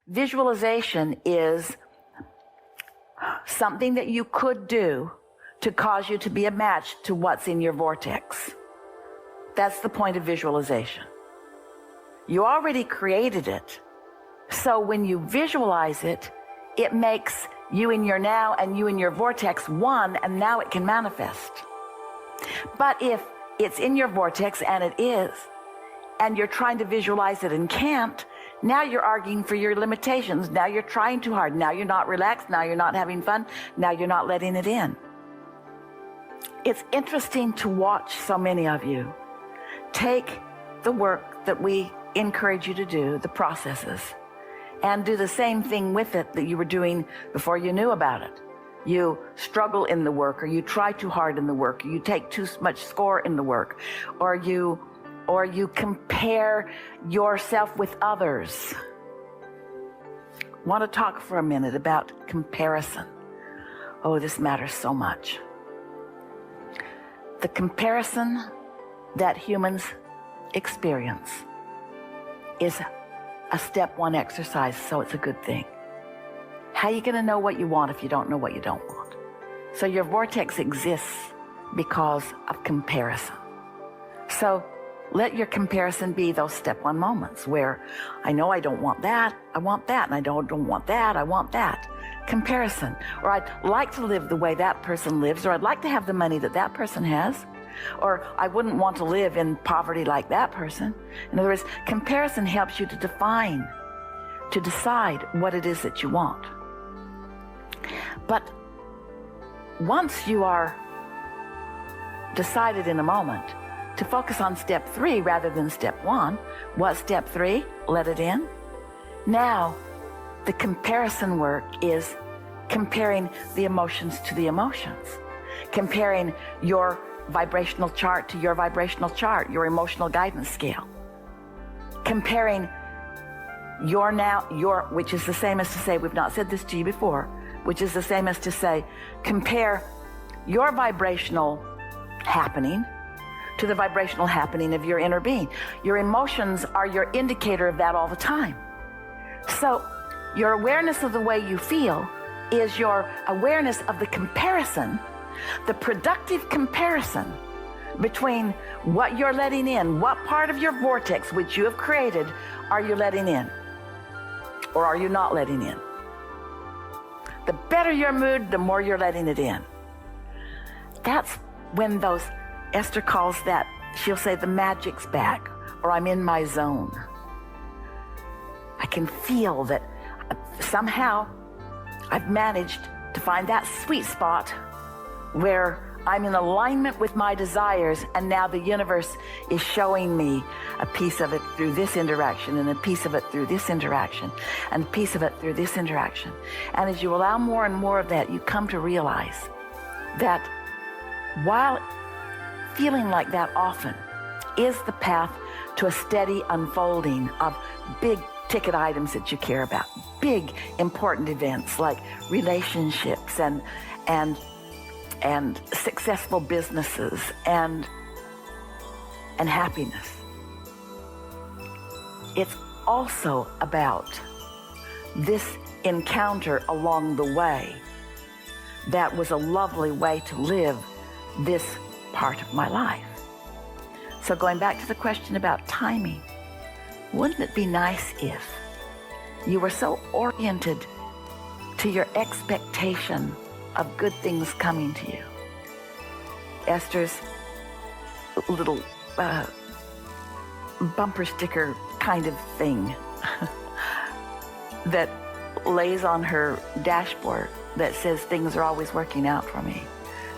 Visualization is something that you could do to cause you to be a match to what's in your vortex. That's the point of visualization. You already created it. So when you visualize it, it makes you in your now and you in your vortex one, and now it can manifest. But if it's in your vortex, and it is, and you're trying to visualize it and can't, now you're arguing for your limitations. Now you're trying too hard. Now you're not relaxed. Now you're not having fun. Now you're not letting it in. It's interesting to watch so many of you take the work that we encourage you to do, the processes, and do the same thing with it that you were doing before you knew about it. You struggle in the work, or you try too hard in the work, or you take too much score in the work, or you compare yourself with others. I want to talk for a minute about comparison. Oh, this matters so much. The comparison that humans experience is a step one exercise, so it's a good thing. How are you going to know what you want if you don't know what you don't want? So your vortex exists because of comparison. So let your comparison be those step one moments where I know I don't want that, I want that, and I don't want that, I want that. Comparison. Or I'd like to live the way that person lives, or I'd like to have the money that that person has, or I wouldn't want to live in poverty like that person. In other words, comparison helps you to define, to decide what it is that you want. But once you are decided in a moment to focus on step 3 rather than step 1, what's step 3? Let it in. Now, the comparison work is comparing the emotions to the emotions, comparing your vibrational chart to your vibrational chart, your emotional guidance scale, comparing your now, which is the same as to say, we've not said this to you before, which is the same as to say, compare your vibrational happening to the vibrational happening of your inner being. Your emotions are your indicator of that all the time. So your awareness of the way you feel is your awareness of the comparison, the productive comparison between what you're letting in, what part of your vortex which you have created are you letting in, or are you not letting in? The better your mood, the more you're letting it in. That's when those, Esther calls that, she'll say the magic's back, or I'm in my zone. I can feel that somehow I've managed to find that sweet spot where I'm in alignment with my desires, and now the universe is showing me a piece of it through this interaction, and a piece of it through this interaction, and a piece of it through this interaction. And as you allow more and more of that, you come to realize that while feeling like that often is the path to a steady unfolding of big ticket items that you care about, big important events like relationships and successful businesses and happiness. It's also about this encounter along the way that was a lovely way to live this part of my life. So going back to the question about timing, wouldn't it be nice if you were so oriented to your expectation of good things coming to you? Esther's little bumper sticker kind of thing that lays on her dashboard that says things are always working out for me.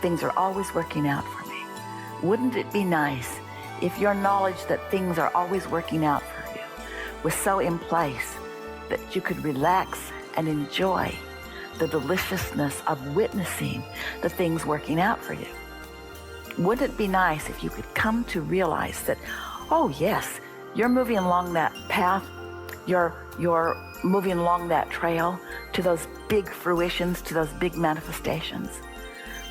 Things are always working out for me. Wouldn't it be nice if your knowledge that things are always working out for you was so in place that you could relax and enjoy the deliciousness of witnessing the things working out for you? Wouldn't it be nice if you could come to realize that, oh yes, you're moving along that path, you're moving along that trail to those big fruitions, to those big manifestations.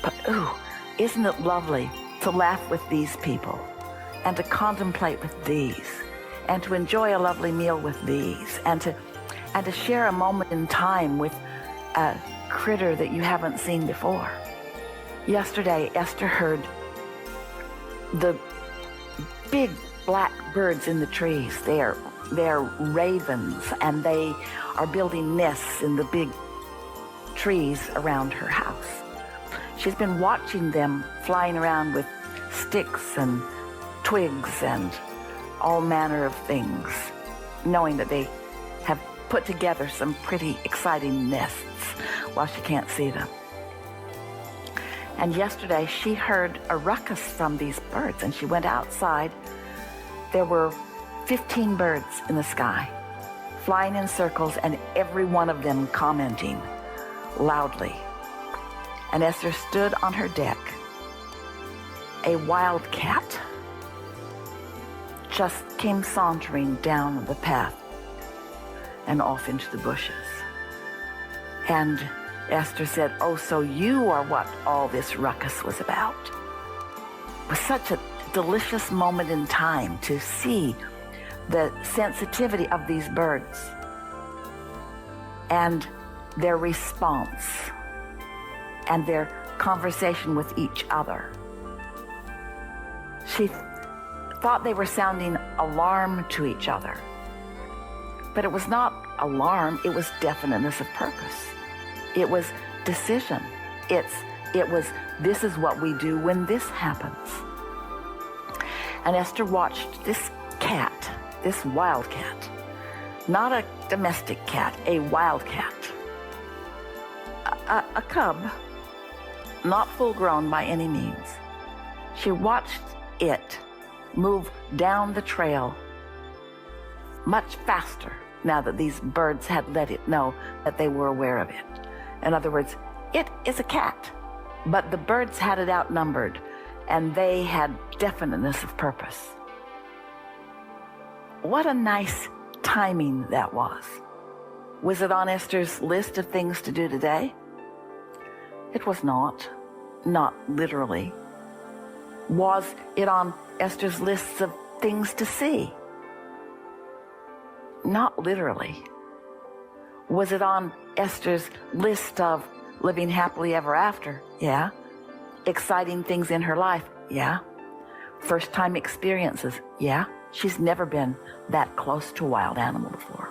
But ooh, isn't it lovely to laugh with these people, and to contemplate with these, and to enjoy a lovely meal with these, and and to share a moment in time with a critter that you haven't seen before. Yesterday, Esther heard the big black birds in the trees. They're ravens, and they are building nests in the big trees around her house. She's been watching them flying around with sticks and twigs and all manner of things, knowing that they have put together some pretty exciting nests while she can't see them. And yesterday she heard a ruckus from these birds, and she went outside. There were 15 birds in the sky, flying in circles, and every one of them commenting loudly. And Esther stood on her deck. A wildcat just came sauntering down the path and off into the bushes. And Esther said, "Oh, so you are what all this ruckus was about." It was such a delicious moment in time to see the sensitivity of these birds and their response and their conversation with each other. She thought they were sounding alarm to each other, but it was not alarm, it was definiteness of purpose. It was decision. It was, this is what we do when this happens. And Esther watched this cat, this wildcat, not a domestic cat, a wildcat, a cub, not full grown by any means. She watched it move down the trail much faster now that these birds had let it know that they were aware of it. In other words, it is a cat, but the birds had it outnumbered, and they had definiteness of purpose. What a nice timing that was. Was it on Esther's list of things to do today? It was not literally. Was it on Esther's list of things to see? Not literally. Was it on Esther's list of living happily ever after? Yeah. Exciting things in her life? Yeah. First time experiences? Yeah. She's never been that close to a wild animal before.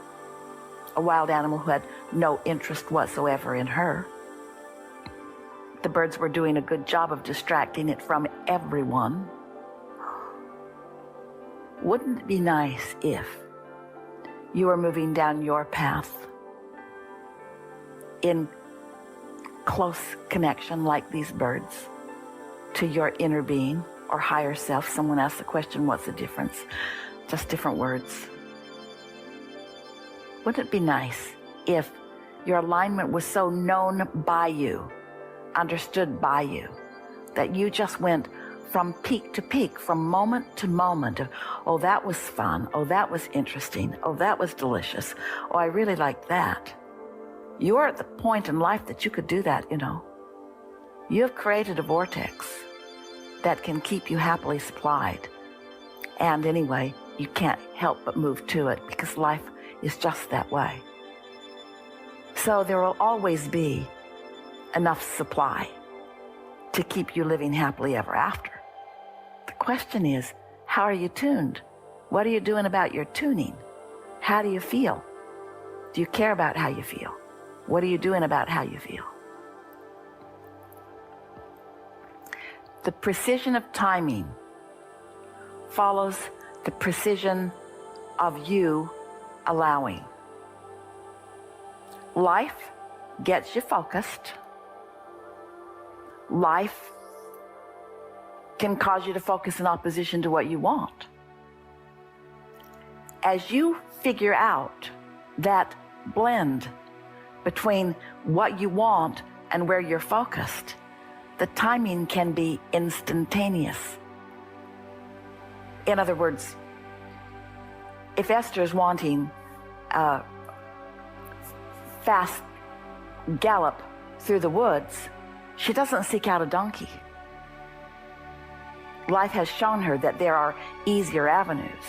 A wild animal who had no interest whatsoever in her. The birds were doing a good job of distracting it from everyone. Wouldn't it be nice if you were moving down your path in close connection like these birds to your inner being or higher self? Someone asked the question, what's the difference? Just different words. Wouldn't it be nice if your alignment was so known by you, understood by you, that you just went from peak to peak, from moment to moment of, oh, that was fun. Oh, that was interesting. Oh, that was delicious. Oh, I really liked that. You're at the point in life that you could do that, you know. You have created a vortex that can keep you happily supplied. And anyway, you can't help but move to it because life is just that way. So there will always be enough supply to keep you living happily ever after. The question is, how are you tuned? What are you doing about your tuning? How do you feel? Do you care about how you feel? What are you doing about how you feel? The precision of timing follows the precision of you allowing. Life gets you focused. Life can cause you to focus in opposition to what you want. As you figure out that blend between what you want and where you're focused, the timing can be instantaneous. In other words, if Esther's wanting a fast gallop through the woods, she doesn't seek out a donkey. Life has shown her that there are easier avenues.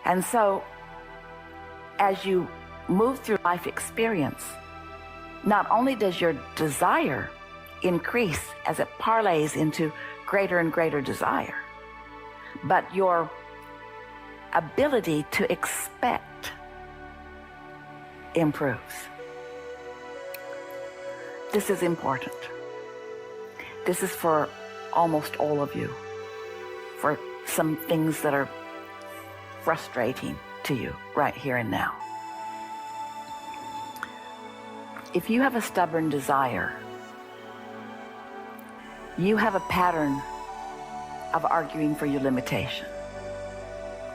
And so as you move through life experience, not only does your desire increase as it parlays into greater and greater desire, but your ability to expect improves. This is important. This is for almost all of you, for some things that are frustrating to you right here and now. If you have a stubborn desire, you have a pattern of arguing for your limitation,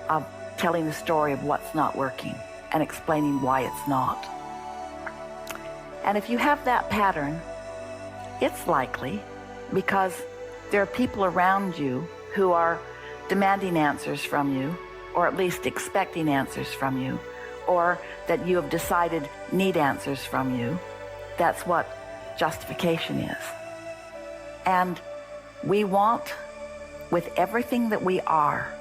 of telling the story of what's not working and explaining why it's not. And if you have that pattern, it's likely because there are people around you who are demanding answers from you, or at least expecting answers from you, or that you have decided need answers from you. That's what justification is. And we want, with everything that we are,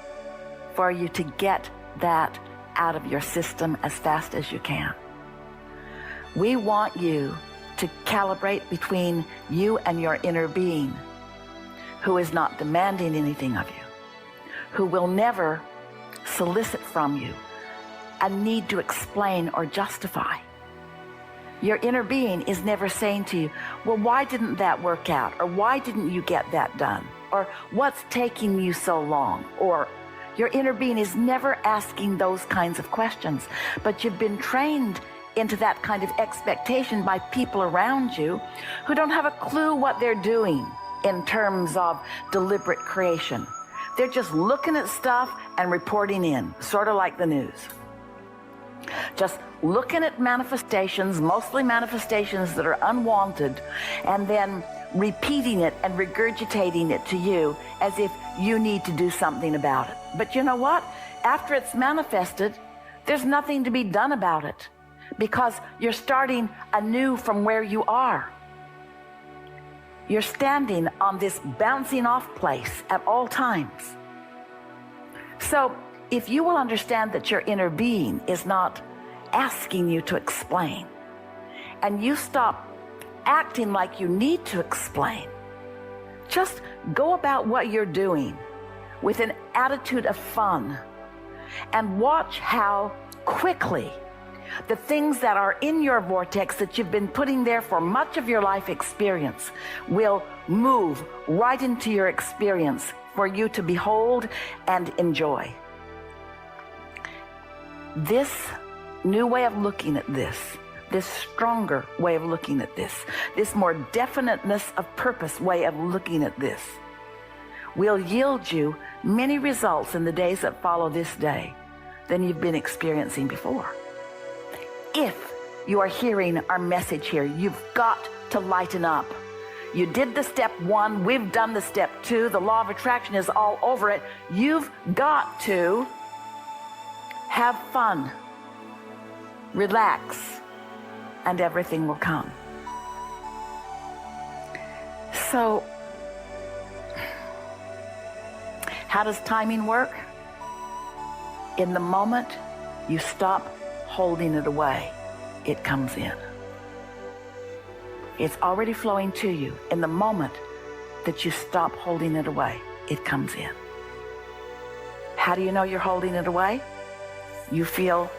for you to get that out of your system as fast as you can. We want you to calibrate between you and your inner being, who is not demanding anything of you, who will never solicit from you a need to explain or justify. Your inner being is never saying to you, well, why didn't that work out? Or why didn't you get that done? Or what's taking you so long? Or your inner being is never asking those kinds of questions. But you've been trained into that kind of expectation by people around you who don't have a clue what they're doing in terms of deliberate creation. They're just looking at stuff and reporting in, sort of like the news. Just looking at manifestations, mostly manifestations that are unwanted, and then repeating it and regurgitating it to you as if you need to do something about it. But you know what? After it's manifested, there's nothing to be done about it, because you're starting anew from where you are. You're standing on this bouncing off place at all times. So if you will understand that your inner being is not asking you to explain, and you stop acting like you need to explain, just go about what you're doing with an attitude of fun, and watch how quickly the things that are in your vortex that you've been putting there for much of your life experience will move right into your experience for you to behold and enjoy. This new way of looking at this stronger way of looking at this more definiteness of purpose way of looking at this will yield you many results in the days that follow this day than you've been experiencing before. If you are hearing our message here, you've got to lighten up. You did the step 1, we've done the step 2, the law of attraction is all over it. You've got to have fun, relax, and everything will come. So, how does timing work? In the moment you stop holding it away, it comes in. It's already flowing to you. In the moment that you stop holding it away, it comes in. How do you know you're holding it away? You feel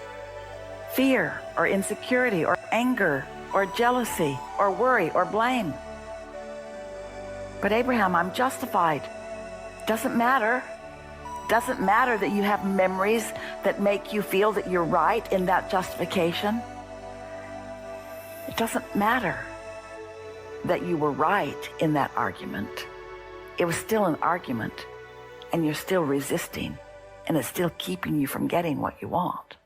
fear or insecurity or anger or jealousy or worry or blame. But Abraham, I'm justified. Doesn't matter. Doesn't matter that you have memories that make you feel that you're right in that justification. It doesn't matter that you were right in that argument. It was still an argument, and you're still resisting, and it's still keeping you from getting what you want.